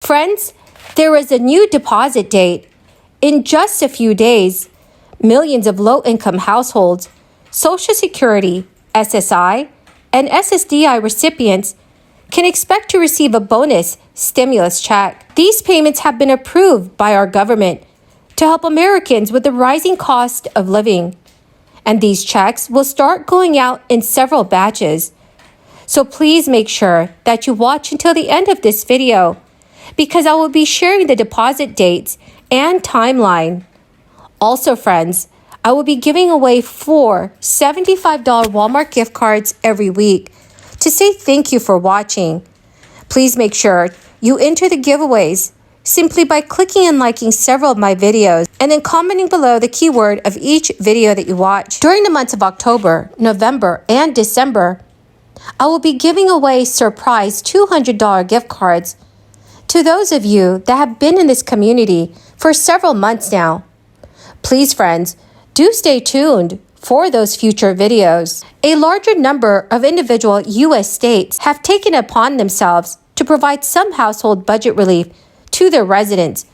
Friends, there is a new deposit date. In just a few days, millions of low-income households, Social Security, SSI, and SSDI recipients can expect to receive a bonus stimulus check. These payments have been approved by our government to help Americans with the rising cost of living. And these checks will start going out in several batches. So please make sure that you watch until the end of this video, because I will be sharing the deposit dates and timeline. Also, friends, I will be giving away 4 $75 Walmart gift cards every week to say thank you for watching. Please make sure you enter the giveaways simply by clicking and liking several of my videos and then commenting below the keyword of each video that you watch. During the months of October, November, and December, I will be giving away surprise $200 gift cards to those of you that have been in this community for several months now. Please, friends, do stay tuned for those future videos. A larger number of individual U.S. states have taken it upon themselves to provide some household budget relief to their residents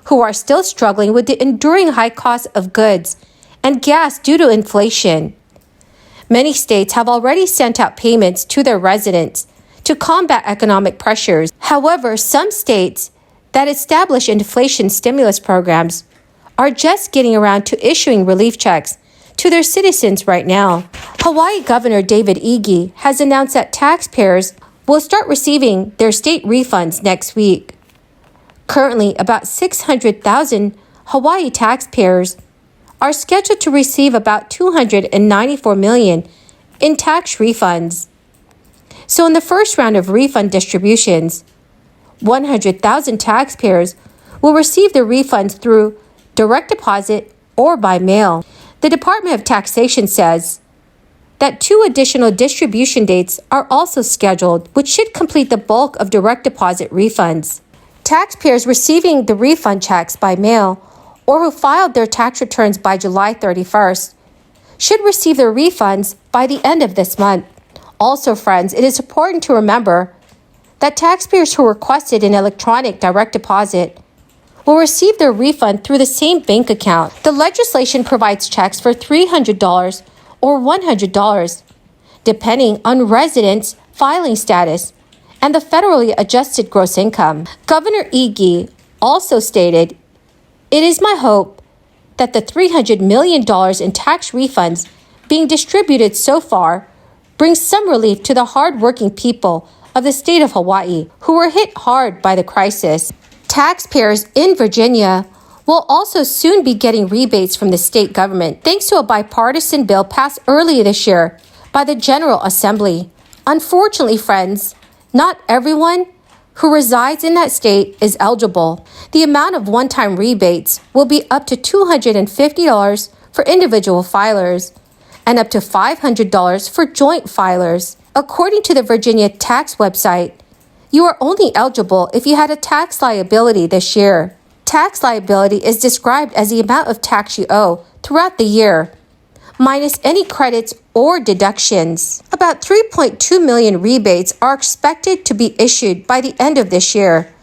who are still struggling with the enduring high cost of goods and gas due to inflation. Many states have already sent out payments to their residents to combat economic pressures. However, some states that establish inflation stimulus programs are just getting around to issuing relief checks to their citizens right now. Hawaii Governor David Ige has announced that taxpayers will start receiving their state refunds next week. Currently, about 600,000 Hawaii taxpayers are scheduled to receive about $294 million in tax refunds. So in the first round of refund distributions, 100,000 taxpayers will receive their refunds through direct deposit or by mail. The Department of Taxation says that 2 additional distribution dates are also scheduled, which should complete the bulk of direct deposit refunds. Taxpayers receiving the refund checks by mail or who filed their tax returns by July 31st should receive their refunds by the end of this month. Also, friends, it is important to remember that taxpayers who requested an electronic direct deposit will receive their refund through the same bank account. The legislation provides checks for $300 or $100, depending on residents' filing status and the federally adjusted gross income. Governor Ige also stated, "It is my hope that the $300 million in tax refunds being distributed so far brings some relief to the hard-working people of the state of Hawaii who were hit hard by the crisis." Taxpayers in Virginia will also soon be getting rebates from the state government thanks to a bipartisan bill passed earlier this year by the General Assembly. Unfortunately, friends, not everyone who resides in that state is eligible. The amount of one-time rebates will be up to $250 for individual filers and up to $500 for joint filers. According to the Virginia tax website, you are only eligible if you had a tax liability this year. Tax liability is described as the amount of tax you owe throughout the year, minus any credits or deductions. About 3.2 million rebates are expected to be issued by the end of this year.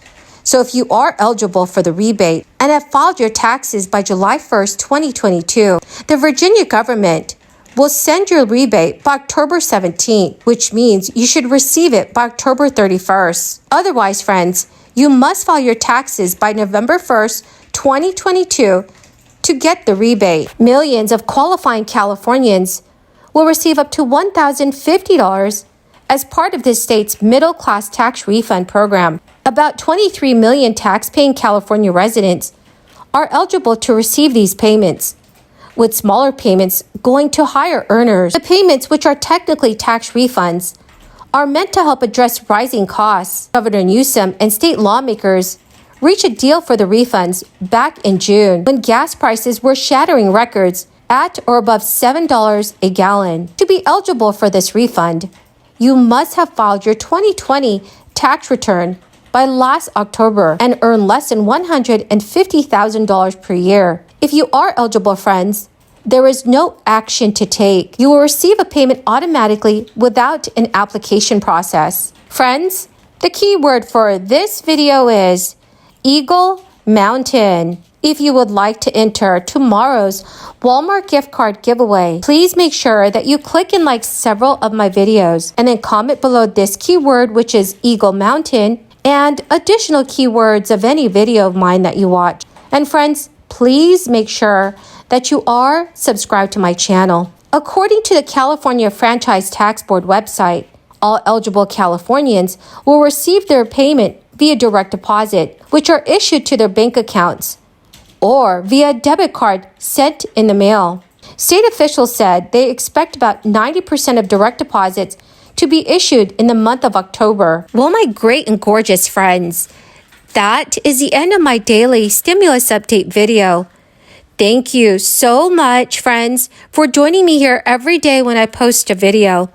So if you are eligible for the rebate and have filed your taxes by July 1st, 2022, the Virginia government will send your rebate by October 17th, which means you should receive it by October 31st. Otherwise, friends, you must file your taxes by November 1st, 2022 to get the rebate. Millions of qualifying Californians will receive up to $1,050 as part of this state's middle-class tax refund program. About 23 million tax-paying California residents are eligible to receive these payments, with smaller payments going to higher earners. The payments, which are technically tax refunds, are meant to help address rising costs. Governor Newsom and state lawmakers reached a deal for the refunds back in June when gas prices were shattering records at or above $7 a gallon. To be eligible for this refund, you must have filed your 2020 tax return by last October and earn less than $150,000 per year. If you are eligible, friends, there is no action to take. You will receive a payment automatically without an application process. Friends, the key word for this video is Eagle Mountain. If you would like to enter tomorrow's Walmart gift card giveaway, please make sure that you click and like several of my videos and then comment below this keyword, which is Eagle Mountain, and additional keywords of any video of mine that you watch. And friends, please make sure that you are subscribed to my channel. According to the California Franchise Tax Board website, all eligible Californians will receive their payment via direct deposit, which are issued to their bank accounts, or via debit card sent in the mail. State officials said they expect about 90% of direct deposits to be issued in the month of October. Well, my great and gorgeous friends, that is the end of my daily stimulus update video. Thank you so much, friends, for joining me here every day when I post a video.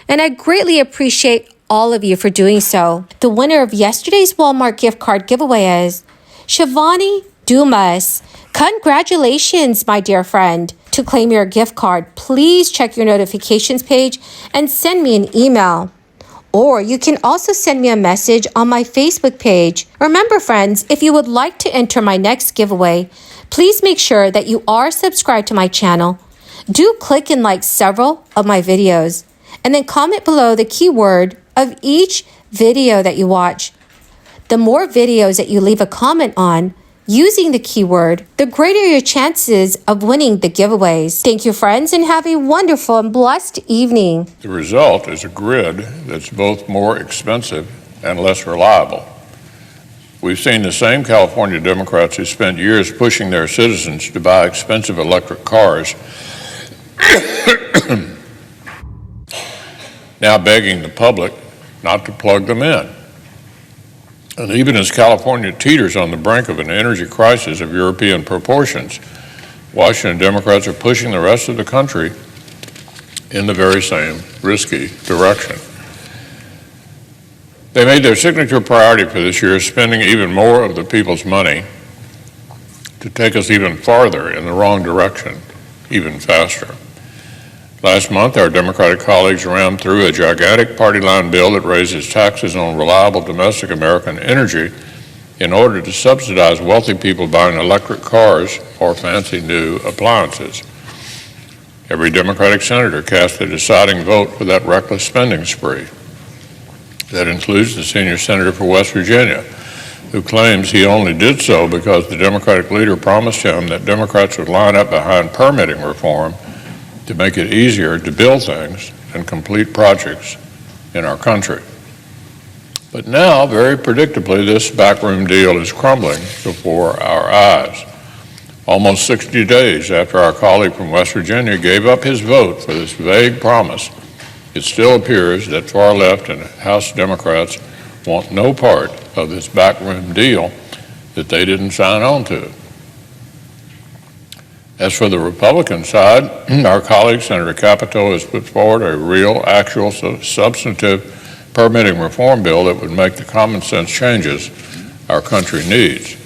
And I greatly appreciate all of you for doing so. The winner of yesterday's Walmart gift card giveaway is Shivani Dumas. Congratulations, my dear friend. To claim your gift card, please check your notifications page and send me an email. Or you can also send me a message on my Facebook page. Remember, friends, if you would like to enter my next giveaway, please make sure that you are subscribed to my channel. Do click and like several of my videos, and then comment below the keyword of each video that you watch. The more videos that you leave a comment on using the keyword, the greater your chances of winning the giveaways. Thank you, friends, and have a wonderful and blessed evening. The result is a grid that's both more expensive and less reliable. We've seen the same California Democrats who spent years pushing their citizens to buy expensive electric cars now begging the public not to plug them in. And even as California teeters on the brink of an energy crisis of European proportions, Washington Democrats are pushing the rest of the country in the very same risky direction. They made their signature priority for this year spending even more of the people's money to take us even farther in the wrong direction, even faster. Last month, our Democratic colleagues rammed through a gigantic party line bill that raises taxes on reliable domestic American energy in order to subsidize wealthy people buying electric cars or fancy new appliances. Every Democratic senator cast a deciding vote for that reckless spending spree. That includes the senior senator for West Virginia, who claims he only did so because the Democratic leader promised him that Democrats would line up behind permitting reform to make it easier to build things and complete projects in our country. But now, very predictably, this backroom deal is crumbling before our eyes. Almost 60 days after our colleague from West Virginia gave up his vote for this vague promise, it still appears that far left and House Democrats want no part of this backroom deal that they didn't sign on to. As for the Republican side, our colleague, Senator Capito, has put forward a real, actual, substantive permitting reform bill that would make the common sense changes our country needs.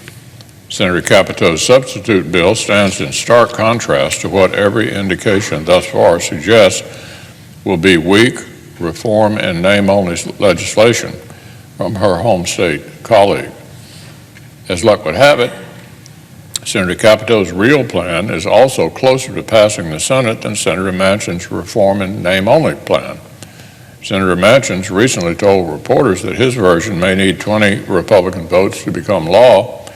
Senator Capito's substitute bill stands in stark contrast to what every indication thus far suggests will be weak reform and name-only legislation from her home state colleague. As luck would have it, Senator Capito's real plan is also closer to passing the Senate than Senator Manchin's reform and name-only plan. Senator Manchin recently told reporters that his version may need 20 Republican votes to become law,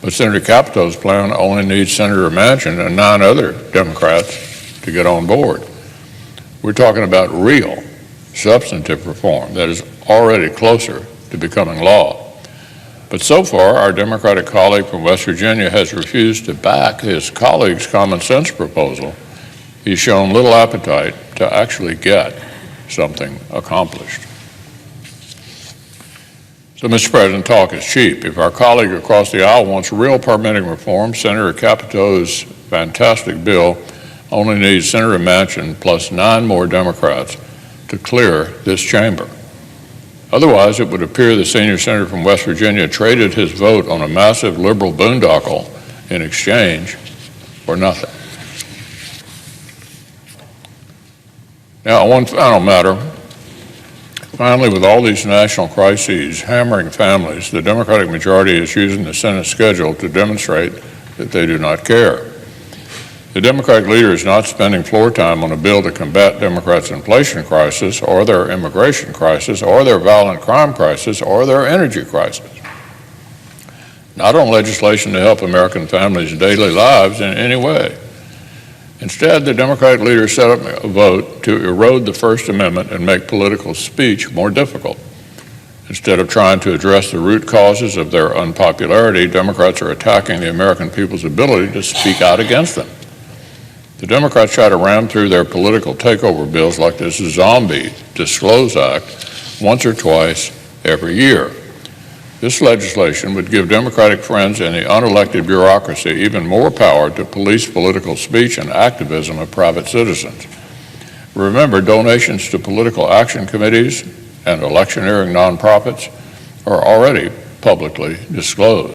but Senator Capito's plan only needs Senator Manchin and 9 other Democrats to get on board. We're talking about real, substantive reform that is already closer to becoming law. But so far, our Democratic colleague from West Virginia has refused to back his colleague's common sense proposal. He's shown little appetite to actually get something accomplished. So, Mr. President, talk is cheap. If our colleague across the aisle wants real permitting reform, Senator Capito's fantastic bill only needs Senator Manchin plus 9 more Democrats to clear this chamber. Otherwise, it would appear the senior senator from West Virginia traded his vote on a massive liberal boondoggle in exchange for nothing. Now, one final matter. Finally, with all these national crises hammering families, the Democratic majority is using the Senate schedule to demonstrate that they do not care. The Democratic leader is not spending floor time on a bill to combat Democrats' inflation crisis or their immigration crisis or their violent crime crisis or their energy crisis. Not on legislation to help American families' daily lives in any way. Instead, the Democratic leader set up a vote to erode the First Amendment and make political speech more difficult. Instead of trying to address the root causes of their unpopularity, Democrats are attacking the American people's ability to speak out against them. The Democrats try to ram through their political takeover bills like this zombie Disclose Act once or twice every year. This legislation would give Democratic friends in the unelected bureaucracy even more power to police political speech and activism of private citizens. Remember, donations to political action committees and electioneering nonprofits are already publicly disclosed.